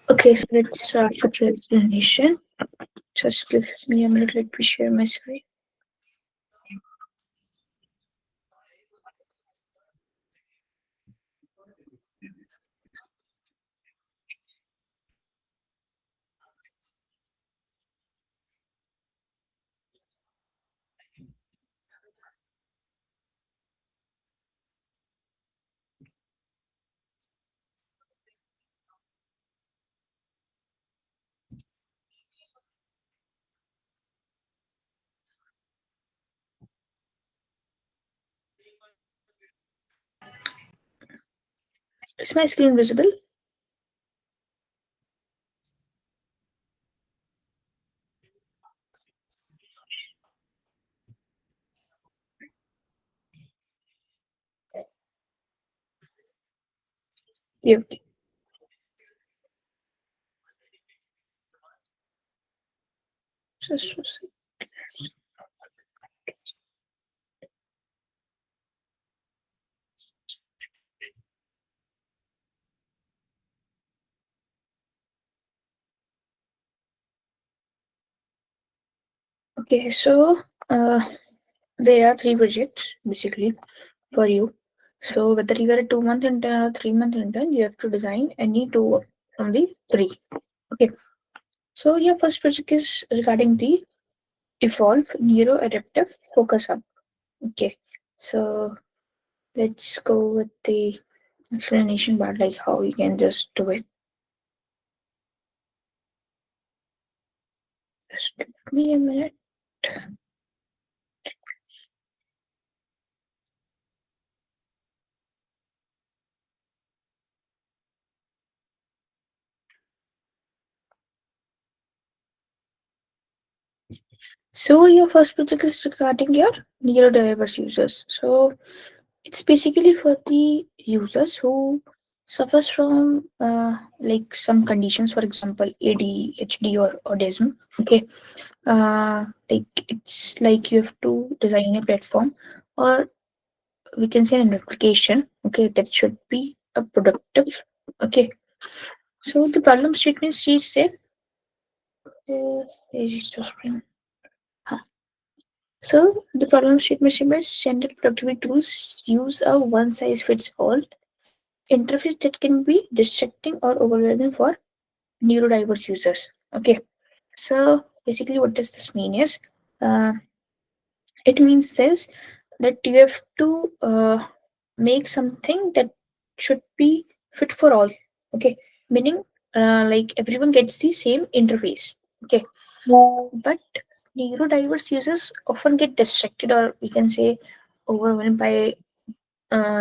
Okay, so let's start with the explanation. Just give me a minute, let me share my screen. Is my screen visible? Yeah. Just a sec. Okay, so there are three projects basically for you. So whether you are a 2 month intern or 3 month intern, you have to design any two from the three. Okay. So your first project is regarding the Evolve Neuro Adaptive Focus Hub. Okay. So let's go with the explanation part, like how you can just do it. Just give me a minute. So your first project is regarding your neurodiverse users. So it's basically for the users who suffers from like some conditions, for example, ADHD or autism. Okay, like it's like you have to design a platform, or we can say an application. Okay, that should be a productive. Okay, so the problem statement says that. Register screen. Huh. So the problem statement is standard productivity tools use a one size fits all interface that can be distracting or overwhelming for neurodiverse users. Okay, so basically, what does this mean is uh, it means says that you have to make something that should be fit for all. Okay, meaning like everyone gets the same interface. Okay, but neurodiverse users often get distracted, or we can say overwhelmed by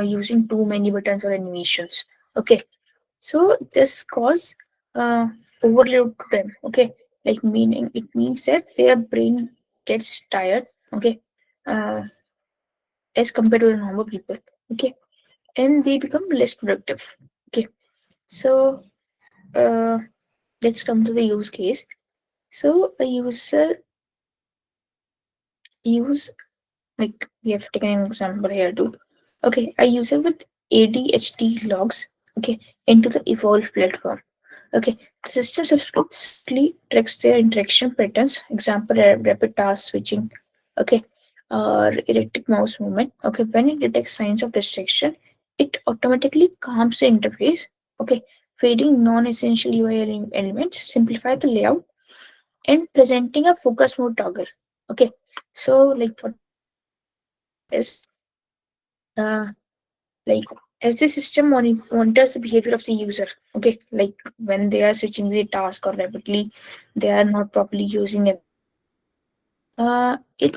using too many buttons or animations. Okay, so this cause overload to them. Okay, like meaning it means that their brain gets tired. Okay, uh, as compared to the normal people. Okay, and they become less productive. Okay, so uh, let's come to the use case. So a user use, like we have taken an example here too. Okay, a user with ADHD logs okay into the Evolve platform. Okay, the system successfully tracks their interaction patterns. Example: rapid task switching. Okay, or erratic mouse movement. Okay, when it detects signs of distraction, it automatically calms the interface. Okay, fading non-essential UI elements, simplify the layout, and presenting a focus mode toggle. Okay, so like what is uh, like as the system monitors the behavior of the user. Okay, like when they are switching the task or rapidly they are not properly using it, it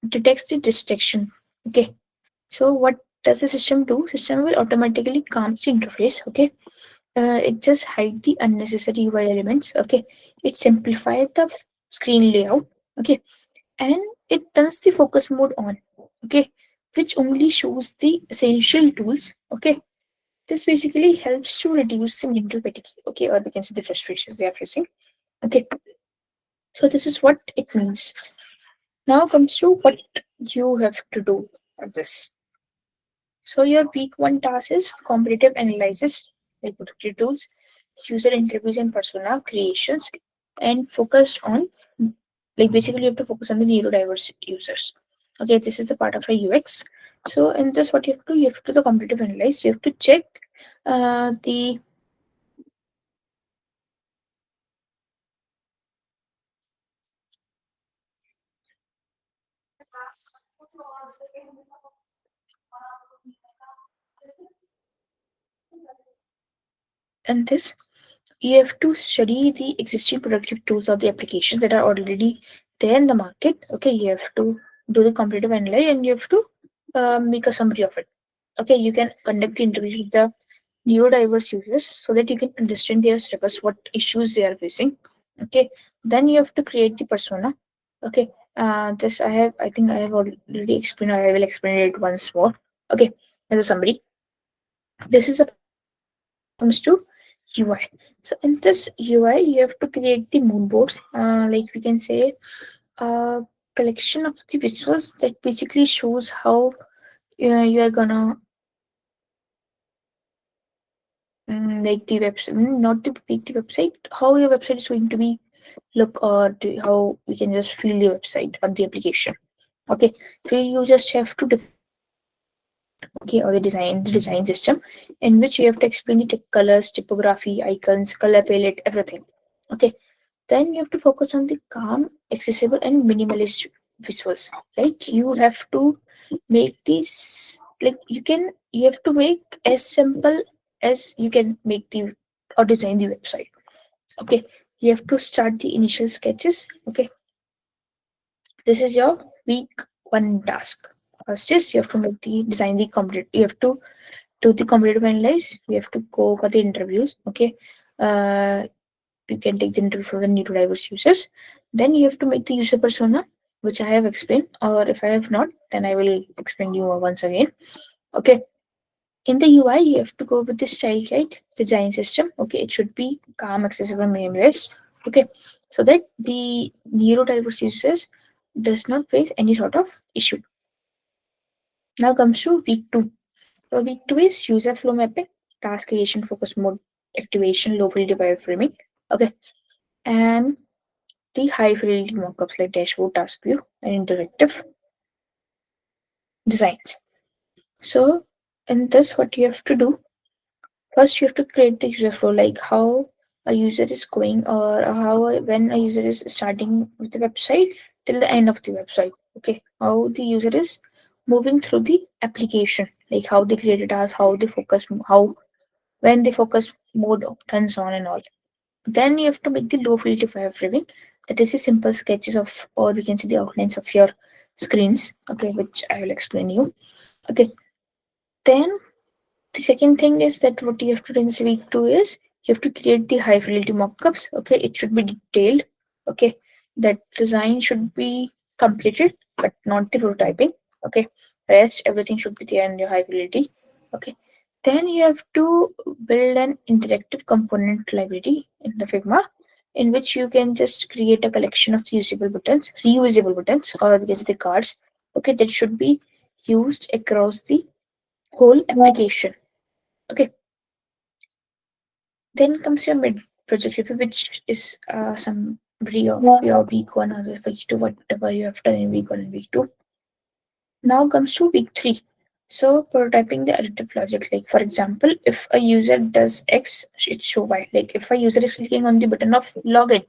detects the distraction. Okay, so what does the system do? System will automatically calm the interface. Okay, it just hide the unnecessary UI elements. Okay, it simplifies the screen layout. Okay, and it turns the focus mode on. Okay, which only shows the essential tools. Okay, this basically helps to reduce the mental fatigue, okay, or we can say the frustrations they are facing. Okay, so this is what it means. Now comes to what you have to do for this. So your week one task is competitive analysis, like productive tools. user interviews and persona creations, and focused on, like, basically you have to focus on the neurodiverse users. Okay, this is the part of a UX. So in this, what you have to do the competitive analyze. You have to check the and this you have to study the existing productive tools or the applications that are already there in the market. Okay, you have to do the competitive analysis and you have to make a summary of it. Okay, you can conduct the interviews with the neurodiverse users so that you can understand their struggles, what issues they are facing. Okay, then you have to create the persona. Okay, this I think I have already explained. I will explain it once more. Okay, as a summary, this is a part of the UI. Now comes to UI. So in this UI, you have to create the mood boards. Like we can say, a collection of the visuals that basically shows how you are gonna like the website, not to make the website, how your website is going to be look, or how we can just feel the website or the application. Okay, so you just have to define the mood board. Okay, or the design system in which you have to explain the colors, typography, icons, color palette, everything. Okay, then you have to focus on the calm, accessible, and minimalist visuals. Like you have to make these, like you have to make as simple as you can make the or design the website. Okay, you have to start the initial sketches. Okay, this is your week one task. First is you have to make the design the complete. You have to do the competitive analyze. You have to go for the interviews. Okay, uh, you can take the interview for the neurodiverse users. Then you have to make the user persona, which I have explained, or if I have not, then I will explain you once again. Okay, in the UI, you have to go with the style guide design system. Okay, it should be calm, accessible, minimalist. Okay, so that the neurodiverse users does not face any sort of issue. Now comes to week two. So week two is user flow mapping, task creation, focus mode activation, low fidelity wireframing. Okay, and the high fidelity mockups like dashboard, task view, and interactive designs. So in this, what you have to do first, you have to create the user flow, like how a user is going, or how when a user is starting with the website till the end of the website. Okay, how the user is moving through the application, like how they create a task, how they focus, how when the focus mode turns on and all. Then you have to make the low fidelity wireframing. That is the simple sketches of, or we can see the outlines of your screens. Okay, which I will explain you. Okay, then the second thing is that what you have to do in this week two is you have to create the high fidelity mockups. Okay, it should be detailed. Okay, that design should be completed, but not the prototyping. Okay, rest everything should be there in your high fidelity. Okay, then you have to build an interactive component library in the Figma, in which you can just create a collection of usable buttons, reusable buttons, or because the cards. Okay, that should be used across the whole application. Okay, then comes your mid project review, which is summary of your week one or the week two, whatever you have done in week one and week two. Now comes to week three. So prototyping the additive logic. Like for example, if a user does X, it show Y. Like if a user is clicking on the button of login,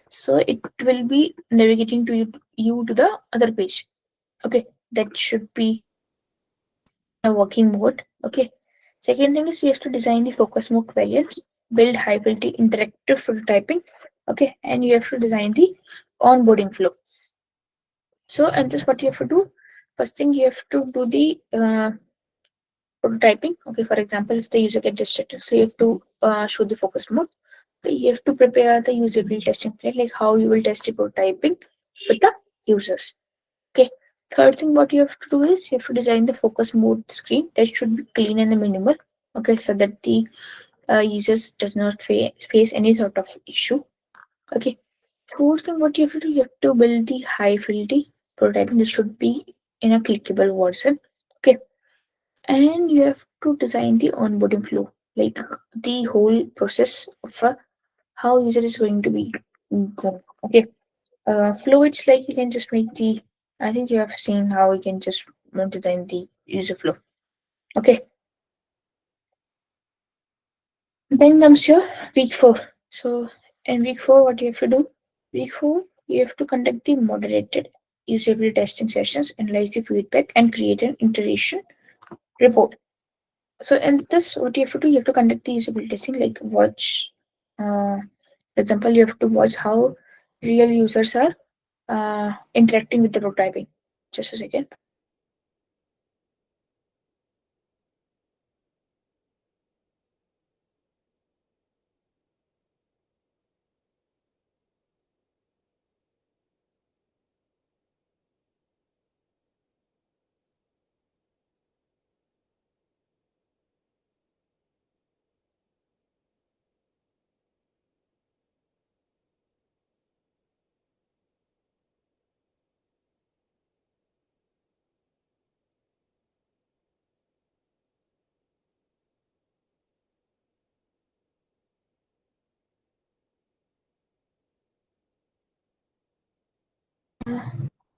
so it will be navigating to you to the other page. Okay, that should be in a working mode. Okay. Second thing is you have to design the focus mode variants, build high fidelity interactive prototyping. Okay, and you have to design the onboarding flow. So, and this what you have to do. First thing you have to do the prototyping. Okay, for example, if the user get distracted, so you have to show the focus mode. Okay, you have to prepare the usability testing plan, like how you will test the prototyping with the users. Okay. Third thing, what you have to do is you have to design the focus mode screen that should be clean and minimal. Okay, so that the users does not face any sort of issue. Okay. Fourth thing, what you have to do, you have to build the high fidelity prototyping. This should be in a clickable version. Okay, and you have to design the onboarding flow. like the whole process of how user is going to be going. Okay. Flow, it's like you can just make the, I think you have seen how you can just design the user flow. Okay. Then comes your week four. So in week four, what you have to do? Week four, you have to conduct the moderated usability testing sessions, analyze the feedback, and create an iteration report. So in this, what you have to do, you have to conduct the usability testing, like watch. For example, you have to watch how real users are interacting with the prototyping. Just a second.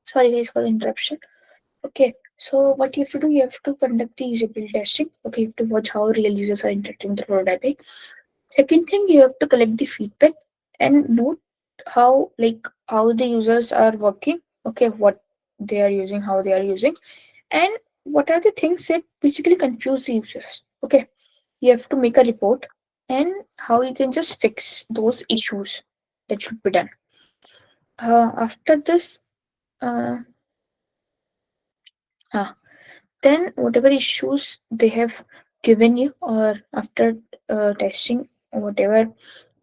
Sorry guys for the interruption. Okay, so what you have to do, you have to conduct the usability testing. Okay, you have to watch how real users are interacting with the prototyping. Second thing, you have to collect the feedback and note how the users are working. Okay, what they are using, how they are using, and what are the things that basically confuse the users. Okay, you have to make a report and how you can just fix those issues that should be done. After this, uh, uh, then whatever issues they have given you, or after testing whatever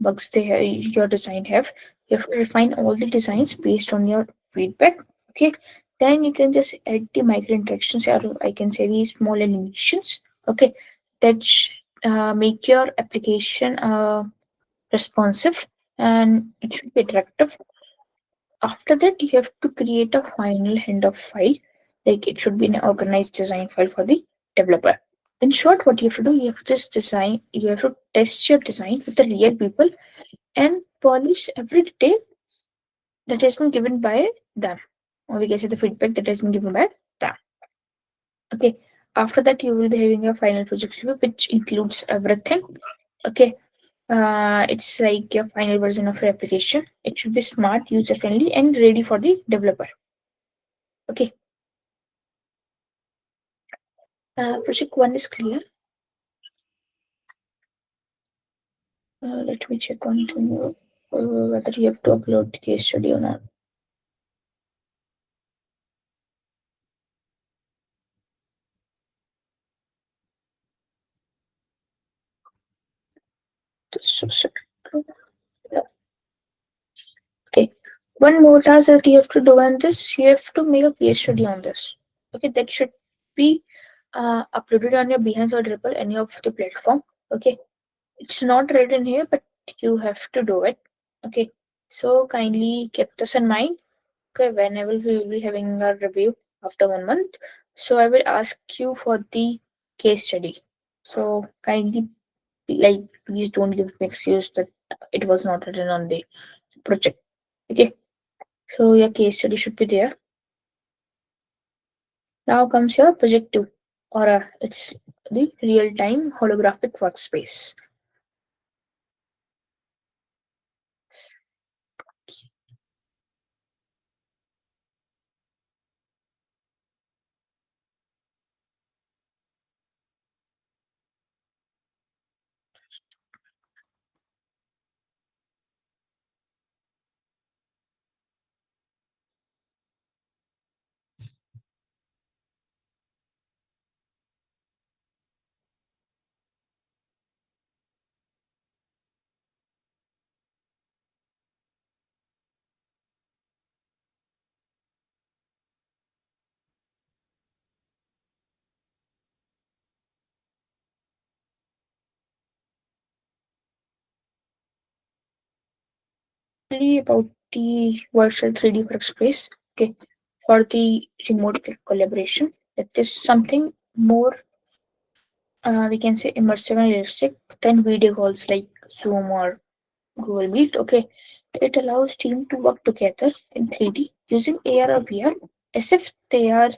bugs your design have, you have to refine all the designs based on your feedback. Okay, then you can just add the micro interactions, or I can say the small animations. Okay, that make your application responsive and it should be attractive. After that, you have to create a final handoff file. Like it should be an organized design file for the developer. In short, what you have to do, you have to just design, you have to test your design with the real people and polish every detail that has been given by them. Or we can say the feedback that has been given by them. Okay. After that, you will be having a final project review, which includes everything. Okay. It's like your final version of your application. It should be smart, user friendly, and ready for the developer. Okay. Project one is clear. Let me check on to whether you have to upload the case study or not. So, yeah. Okay. One more task that you have to do on this, you have to make a case study on this. Okay, that should be uploaded on your Behance or Drupal, any of the platform. Okay, it's not written here, but you have to do it. Okay, so kindly keep this in mind. Okay, whenever we will be having a review after 1 month, so I will ask you for the case study. So kindly, like, please don't give me excuse that it was not written on the project. Okay, so your case study should be there. Now comes your project two, or it's the real-time holographic workspace. Really about the virtual 3D workspace. Okay, for the remote collaboration, that is something more we can say immersive and realistic. Then video calls like Zoom or Google Meet. Okay, it allows team to work together in 3D using AR or VR as if they are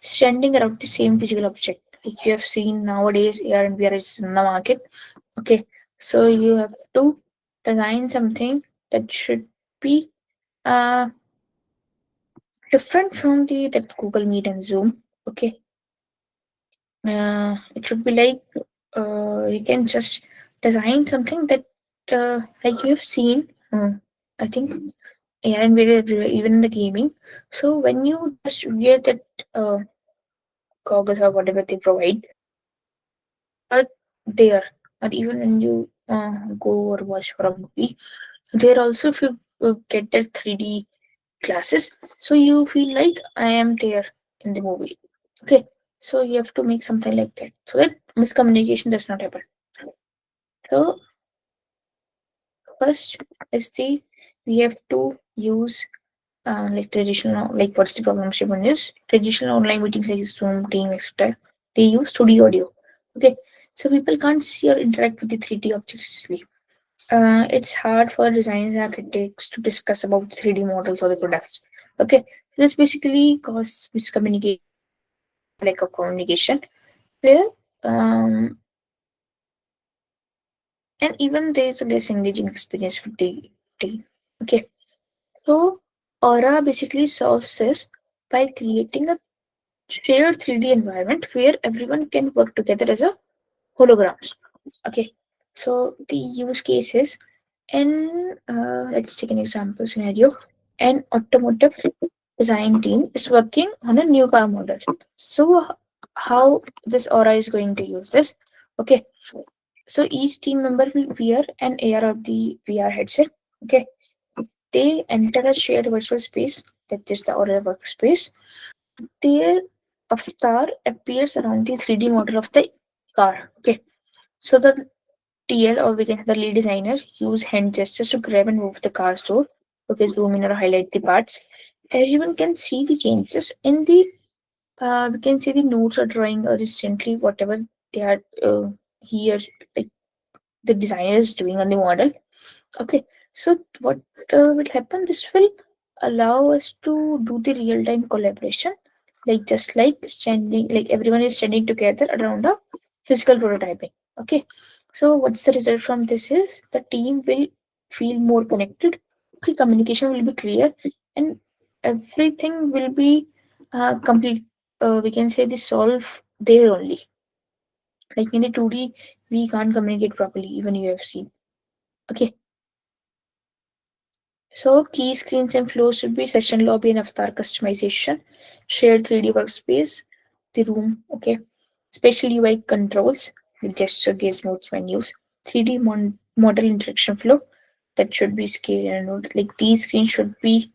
standing around the same physical object. Like you have seen nowadays, AR and VR is in the market. Okay, so you have to design something that should be uh, different from the that Google Meet and Zoom. Okay, it should be like you can just design something that like you have seen. I think AR and VR everywhere, even in the gaming. So when you just wear that uh, goggles or whatever they provide, you are there. Or even when you go or watch for a movie, there also if you get that 3D glasses, so you feel like I am there in the movie. Okay, so you have to make something like that so that miscommunication does not happen. So first is the we have to use like traditional, like what's the problem statement is traditional online meetings like Zoom, Team, etc. They use 2D audio. Okay, so people can't see or interact with the 3D objects easily. It's hard for designers and architects to discuss about 3D models or the products. Okay, this basically causes miscommunication, lack of communication, where um, and even there's a less engaging experience for the team. Okay, so Aura basically solves this by creating a shared 3D environment where everyone can work together as a holograms. Okay, so the use cases, and let's take an example scenario. An automotive design team is working on a new car model. So how this Aura is going to use this? Okay, so each team member will wear an AR or the VR headset. Okay, they enter a shared virtual space that is the Aura workspace. Their avatar appears around the 3D model of the car. Okay, so the TL or we can say the lead designer use hand gestures to grab and move the car's door. Okay, zoom in or highlight the parts. Everyone can see the changes in the we can see the notes or drawing or instantly whatever they are here like the designer is doing on the model. Okay, so what will happen? This will allow us to do the real time collaboration, like just like standing, like everyone is standing together around a physical prototyping. Okay, so what's the result from this is the team will feel more connected. Okay, communication will be clear, and everything will be complete. We can say the solve there only. Like in the 2D, we can't communicate properly, even you have seen. Okay, so key screens and flows should be session lobby and avatar customization, shared 3D workspace, the room, okay, special UI controls, the gesture gaze modes menus, 3D model interaction flow that should be scaled and node. Like these screens should be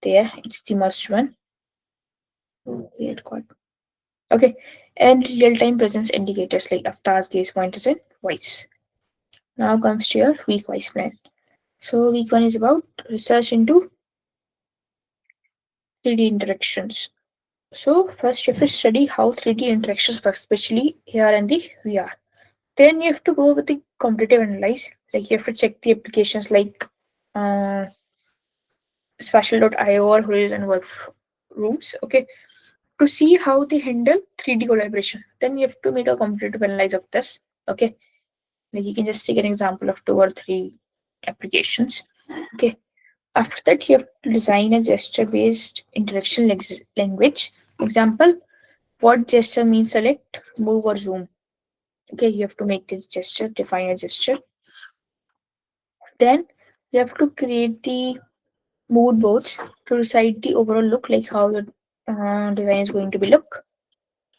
there. It's the must one. Weird code. Okay, and real-time presence indicators like avatars, gaze pointers, and voice. Now comes to your week wise plan. So week one is about research into 3D interactions. So first you have to study how 3D interactions work, especially AR and the VR. Then you have to go with the competitive analyze. Like you have to check the applications like uh, Spatial.io or Horizon Workrooms. Okay, to see how they handle 3D collaboration. Then you have to make a competitive analyze of this. Okay, like you can just take an example of two or three applications. Okay, after that you have to design a gesture-based interaction language. Example: what gesture means select, move, or zoom. Okay, you have to make this gesture, define a gesture. Then you have to create the mood boards to decide the overall look, like how your design is going to be look.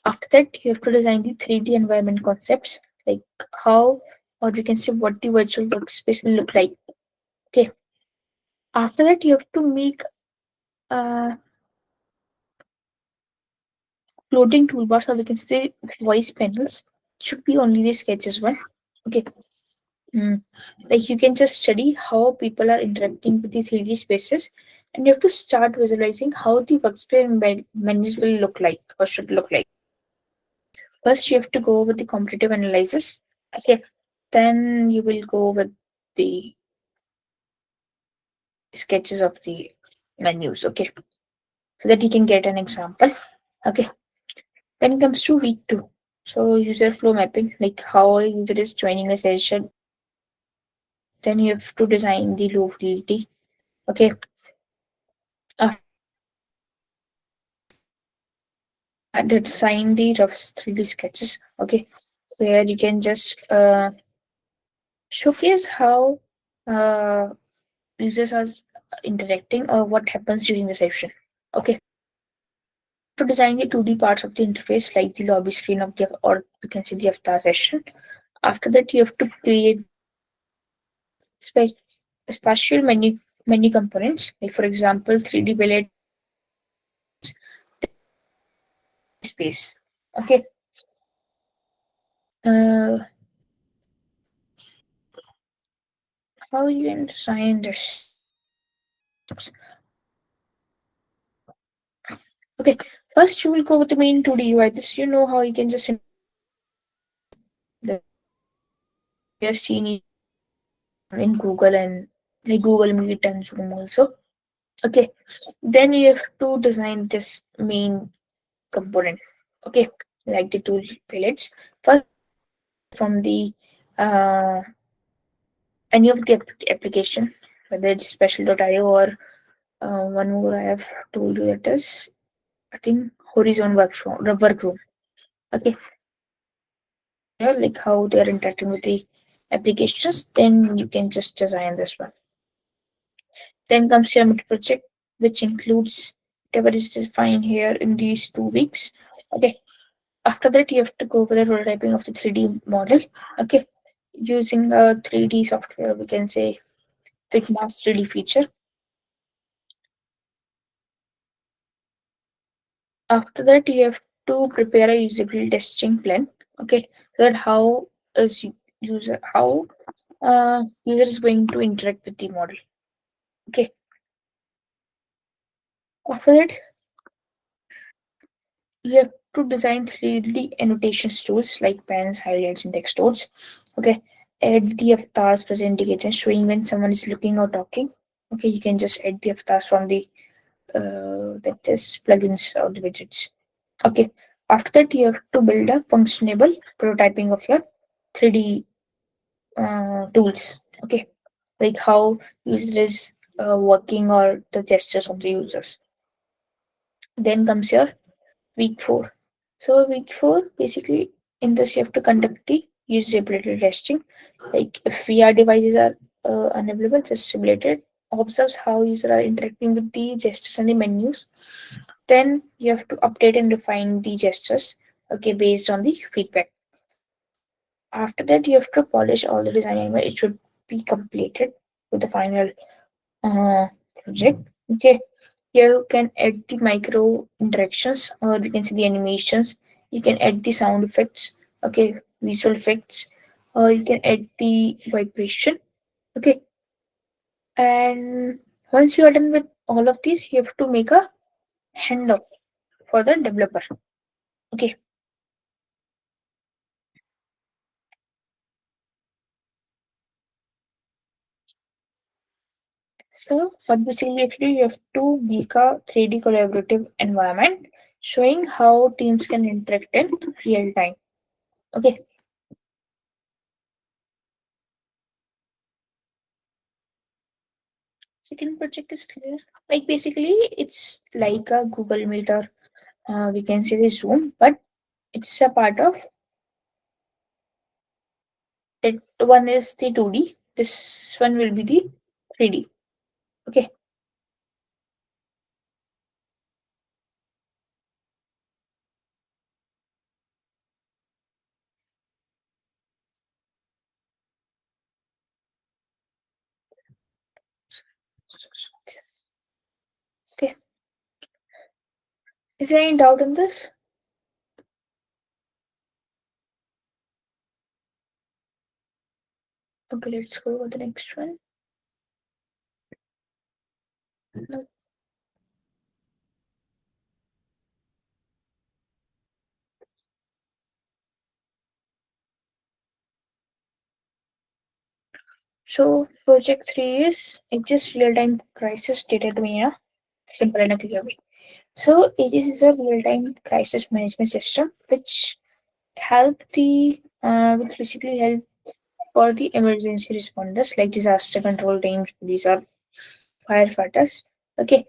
After that, you have to design the 3D environment concepts, like how, or we can say what the virtual workspace will look like. Okay. After that, you have to make uh, floating toolbars, or we can say voice panels. Should be only the sketches one. Okay. Mm. Like you can just study how people are interacting with the 3D spaces, and you have to start visualizing how the workspace environment will look like or should look like. First, you have to go with the competitive analysis. Okay. Then you will go with the sketches of the menus. Okay. So that you can get an example. Okay. Then comes to week two. So user flow mapping, like how a user is joining a session. Then you have to design the low fidelity. Okay. Design the rough 3D sketches. Okay. Where you can just showcase how uh, users are interacting or what happens during the session. Okay. To design the 2D parts of the interface, like the lobby screen of the, or you can see the avatar session. After that, you have to create spe- spatial menu components, like for example, 3D palette space. Okay. Uh, how you can design this? Okay. First, you will go with the main 2D UI. This you know how you can just the we have seen it in Google and like Google Meet and Zoom also. Okay. Then you have to design this main component. Okay. Like the tool palettes. First from the uh, any of the application, whether it's special.io or one more I have told you that is I think Horizon workroom. Okay. Yeah, like how they are interacting with the applications, then you can just design this one. Then comes your mid project, which includes whatever is defined here in these 2 weeks. Okay. After that, you have to go with the prototyping of the 3D model. Okay. Using a 3D software, we can say Figma's 3D feature. After that, you have to prepare a usability testing plan. Okay. So that how is user is going to interact with the model. Okay. After that, you have to design 3D annotations tools like pens, highlights, and text nodes. Okay. Add the avatars present indicator showing when someone is looking or talking. Okay, you can just add the avatars from the that is plugins or the widgets. Okay. After that, you have to build a functionable prototyping of your 3D tools. Okay, like how user is working or the gestures of the users. Then comes your week four. So week four, basically, in this you have to conduct the usability testing. Like if VR devices are unavailable, just simulated. Observes how users are interacting with the gestures and the menus. Then you have to update and refine the gestures. Okay, based on the feedback. After that, you have to polish all the design and it should be completed with the final uh, project. Okay, here you can add the micro interactions or you can see the animations. You can add the sound effects. Okay, visual effects. Or you can add the vibration. Okay, and once you are done with all of these, you have to make a handoff for the developer. Okay, so what basically you have to do, you have to make a 3D collaborative environment showing how teams can interact in real time. Okay, second project is clear. Like basically, it's like a Google Meet or we can say the Zoom, but it's a part of that. One is the 2D. This one will be the 3D. Okay. Okay. Is there any doubt in this? Okay, let's go to the next one. No. So project 3 is Aegis real-time crisis data domain in a simple and a clear way. So Aegis is a real-time crisis management system which basically help for the emergency responders like disaster control teams, police or firefighters. Okay,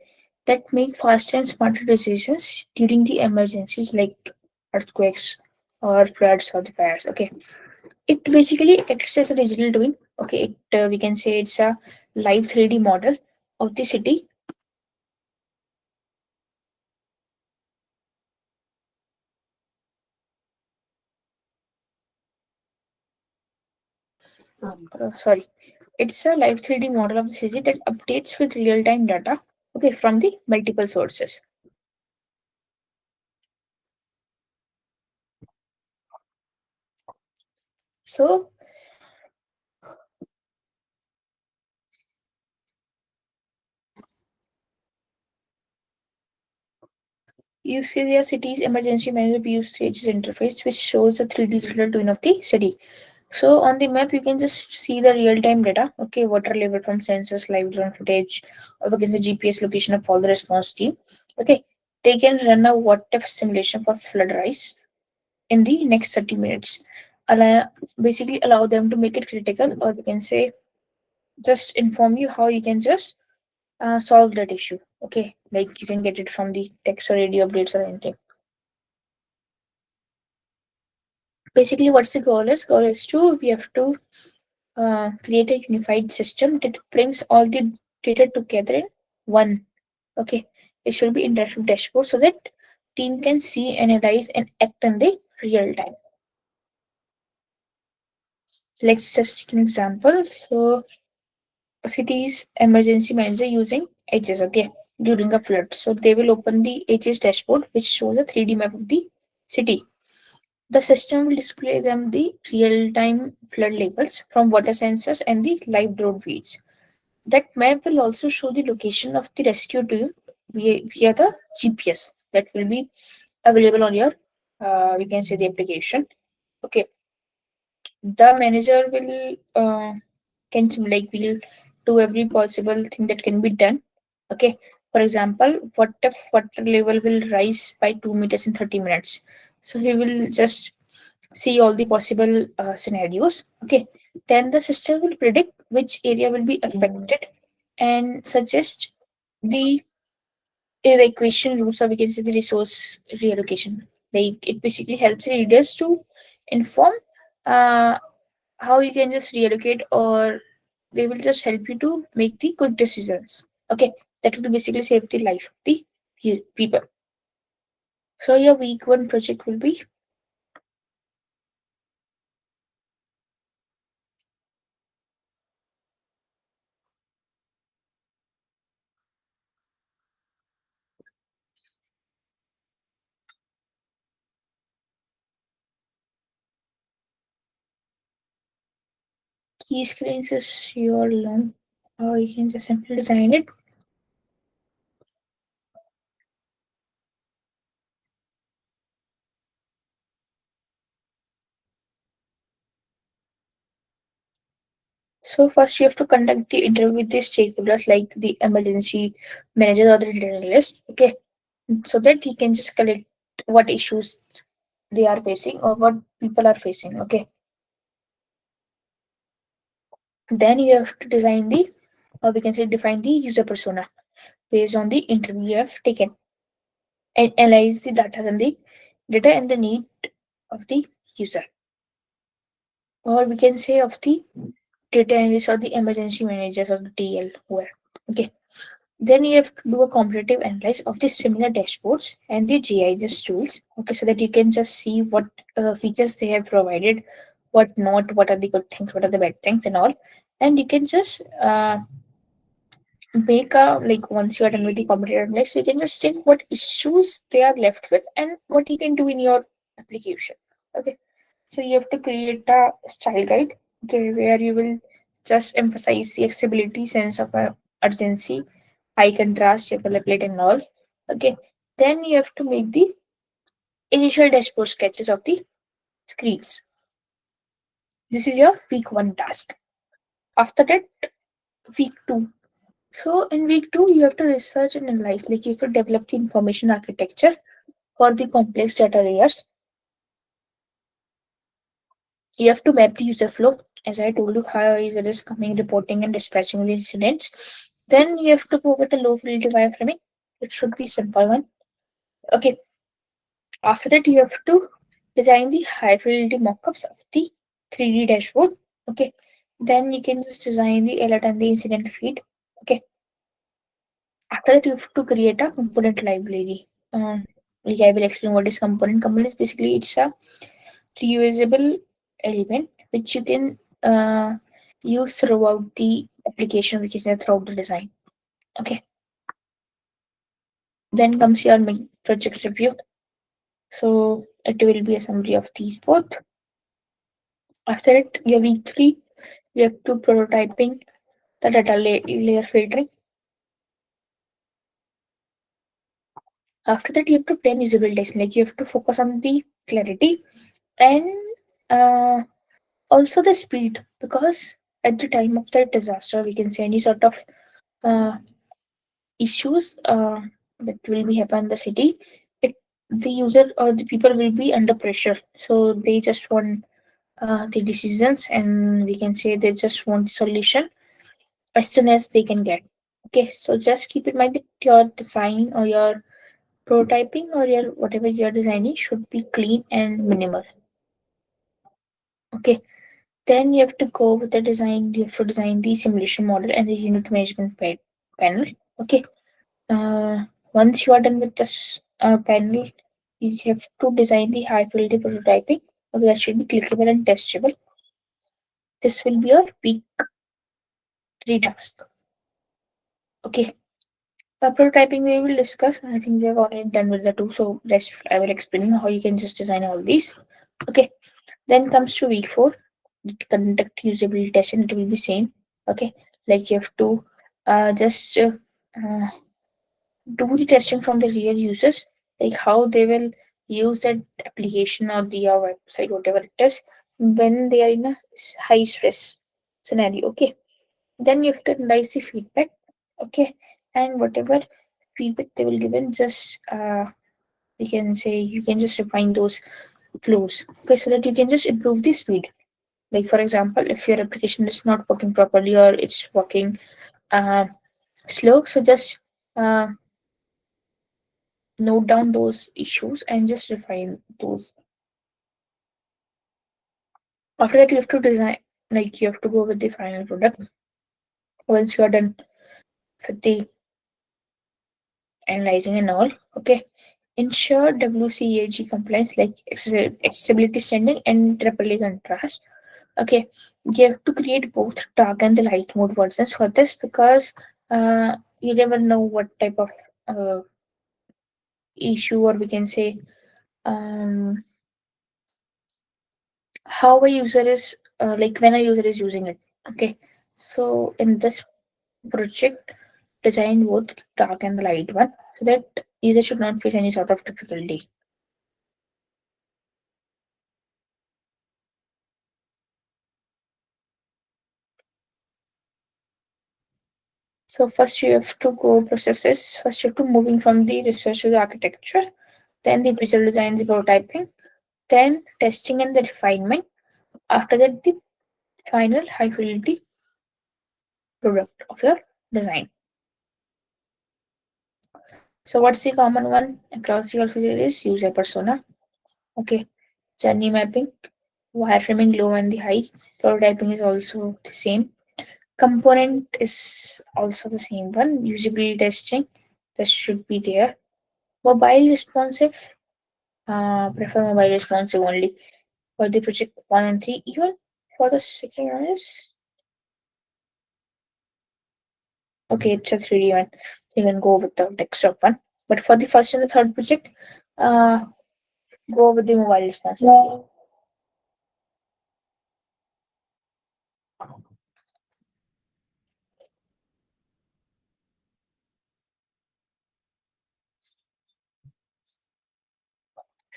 that make faster and smarter decisions during the emergencies like earthquakes or floods or the fires. Okay, it basically acts as a digital twin. Okay, we can say it's a live 3D model of the city. Sorry, it's a live 3D model of the city that updates with real time data. Okay, from the multiple sources. So you see the city's emergency manager view stages interface, which shows a 3D digital twin of the city. So on the map, you can just see the real-time data. Okay, water level from sensors, live drone footage, or we can say GPS location of all the response team. Okay, they can run a what-if simulation for flood rise in the next 30 minutes. Allow, basically allow them to make it critical, or we can say just inform you how you can just solve that issue. Okay, like you can get it from the text or radio updates or anything. Basically, what's the goal is? Goal is to we have to create a unified system that brings all the data together in one. Okay, it should be interactive dashboard so that team can see, analyze, and act in the real time. Let's just take an example. So, a city's emergency manager using HS. Okay, during a flood, so they will open the HS dashboard, which shows a 3D map of the city. The system will display them the real-time flood labels from water sensors and the live drone feeds. That map will also show the location of the rescue to you via the GPS that will be available on your, we can say the application. Okay, the manager will do every possible thing that can be done. Okay, for example, what if water level will rise by 2 meters in 30 minutes? So he will just see all the possible scenarios. Okay, then the system will predict which area will be affected and suggest the evacuation routes, or we can say the resource reallocation. Like it basically helps readers to inform uh, how you can just reallocate, or they will just help you to make the good decisions. Okay, that will basically save the life of the people. So your week one project will be key screens is your learn, or you can just simply design it. So first you have to conduct the interview with the stakeholders like the emergency manager or the journalist. Okay, so that he can just collect what issues they are facing or what people are facing. Okay, then you have to design the, or we can say define the user persona based on the interview you have taken and analyze the data and the need of the user, or we can say of the data analyst or the emergency managers or the TL whoever. Okay, then you have to do a comparative analysis of the similar dashboards and the GIS tools. Okay, so that you can just see what features they have provided, what not, what are the good things, what are the bad things, and all. And you can just make a, like once you are done with the comparative analysis, you can just check what issues they are left with and what you can do in your application. Okay, so you have to create a style guide, okay, where you will just emphasize the accessibility, sense of urgency, high contrast, your color plate, and all. Okay, then you have to make the initial dashboard sketches of the screens. This is your week one task. After that, week two. So in week two, you have to research and analyze. Like you have to develop the information architecture for the complex data layers. You have to map the user flow, as I told you, how a user is coming, reporting, and dispatching the incidents. Then you have to go with the low fidelity wireframing. It should be simple one. Okay. After that, you have to design the high fidelity mockups of the 3D dashboard. Okay. Then you can just design the alert and the incident feed. Okay. After that, you have to create a component library. Like I will explain what is component. Component is basically it's a reusable element which you can use throughout the application, which is throughout the design. Okay. Then comes your main project review. So it will be a summary of these both. After it, your week three, you have to prototyping the data layer filtering. After that, you have to plan usable testing. Like you have to focus on the clarity and uh, also the speed, because at the time of that disaster, we can say any sort of uh, issues that will be happen in the city, it the user or the people will be under pressure, so they just want the decisions, and we can say they just want solution as soon as they can get. Okay, so just keep in mind that your design or your prototyping or your whatever you're designing should be clean and minimal. Okay, then you have to go with the design. You have to design the simulation model and the unit management panel. Okay. Once you are done with this panel, you have to design the high fidelity prototyping. Okay, that should be clickable and testable. This will be your week three task. Okay. Prototyping we will discuss. I think we have already done with the two, so let's I will explain how you can just design all these. Okay. Then comes to week four. Conduct usability testing. It will be same. Okay. Like you have to just uh, do the testing from the real users, like how they will use that application or the website, whatever it is, when they are in a high stress scenario. Okay. Then you have to analyze the feedback. Okay. And whatever feedback they will give in, just we can say you can just refine those flows. Okay, so that you can just improve the speed. Like for example, if your application is not working properly or it's working uh, slow, so just uh, note down those issues and just refine those. After that, you have to design, like you have to go with the final product. Once you are done with the analyzing and all, okay. Ensure WCAG compliance, like accessibility standing and triple A contrast. Okay, you have to create both dark and the light mode versions for this, because you never know what type of uh, issue, or we can say um, how a user is like when a user is using it. Okay, so in this project, design both dark and the light one, so that user should not face any sort of difficulty. So first you have to go processes. First you have to moving from the research to the architecture, then the visual design, the prototyping, then testing and the refinement. After that, the final high fidelity product of your design. So what's the common one across the all is user persona. Okay, journey mapping, wireframing low and the high. Prototyping is also the same. Component is also the same one. Usability testing, that should be there. Mobile responsive, prefer mobile responsive only for the project 1 and 3. Even for the second one is okay, it's a 3D one. You can go with the desktop one. But for the first and the third project, uh, go with the mobile responsive.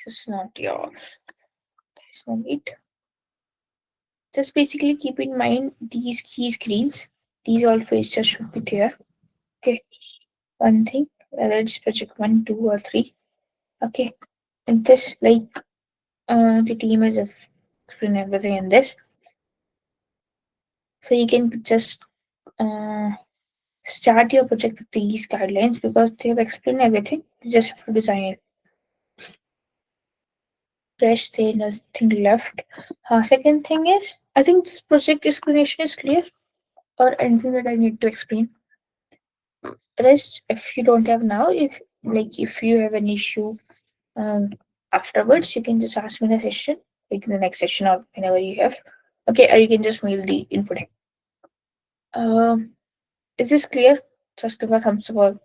This is not yours. There's no need. Just basically keep in mind these key screens. These all features should be there. Okay. One thing, whether it's project one, two, or three. Okay. And this, like, the team is explain everything in this. So you can just uh, start your project with these guidelines because they have explained everything. You just have to design it. Rest, there is nothing left. Second thing is, I think this project explanation is clear, or anything that I need to explain. Rest, if you don't have now, if you have an issue um, afterwards, you can just ask me in the session, like in the next session or whenever you have. Okay, or you can just mail the input. Um, is this clear? Just give a thumbs up or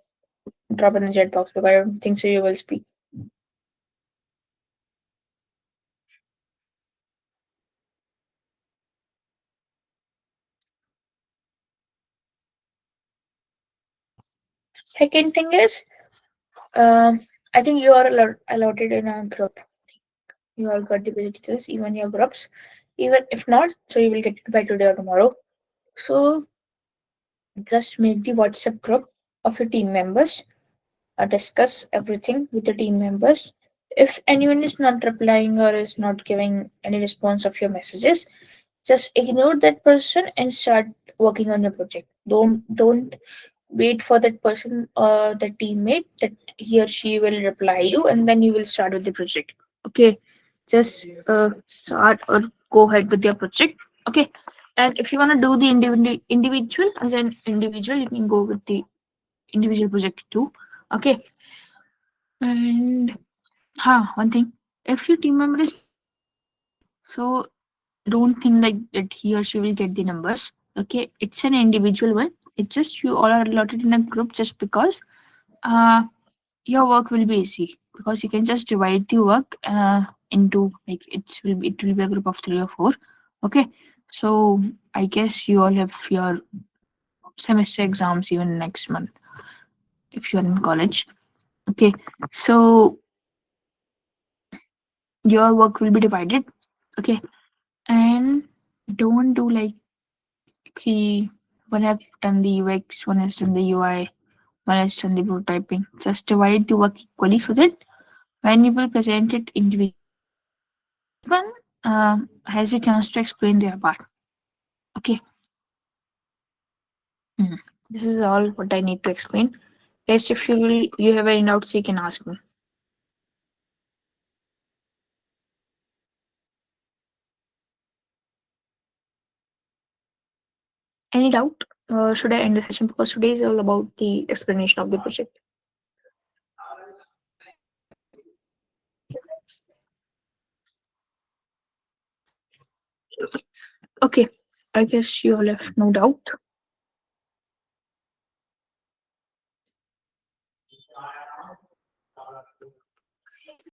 drop in the chat box because I don't think so you will speak. Second thing is, I think you are allotted in a group. You all got the details, even your groups. Even if not, so you will get it by today or tomorrow. So just make the WhatsApp group of your team members, discuss everything with the team members. If anyone is not replying or is not giving any response of your messages, just ignore that person and start working on your project. Don't wait for that person or the teammate that he or she will reply you and then you will start with the project. Okay, just start or go ahead with your project. Okay, and if you want to do the individual as an individual, you can go with the individual project too. Okay, and one thing, if your team member is so don't think like that he or she will get the numbers. Okay, it's an individual one. It's just you all are allotted in a group just because uh your work will be easy because you can just divide the work into like it will be a group of three or four. Okay, so I guess you all have your semester exams even next month if you're in college. Okay, so your work will be divided. Okay, and don't do like he one have done the UX, one has done the UI, one has done the prototyping. Just divide the work equally so that when you will present it individually, one has a chance to explain their part. Okay. Mhm. This is all what I need to explain. Yes, if you have any doubts, you can ask me. Any doubt? Should I end the session because today is all about the explanation of the project. Okay, I guess you all have no doubt.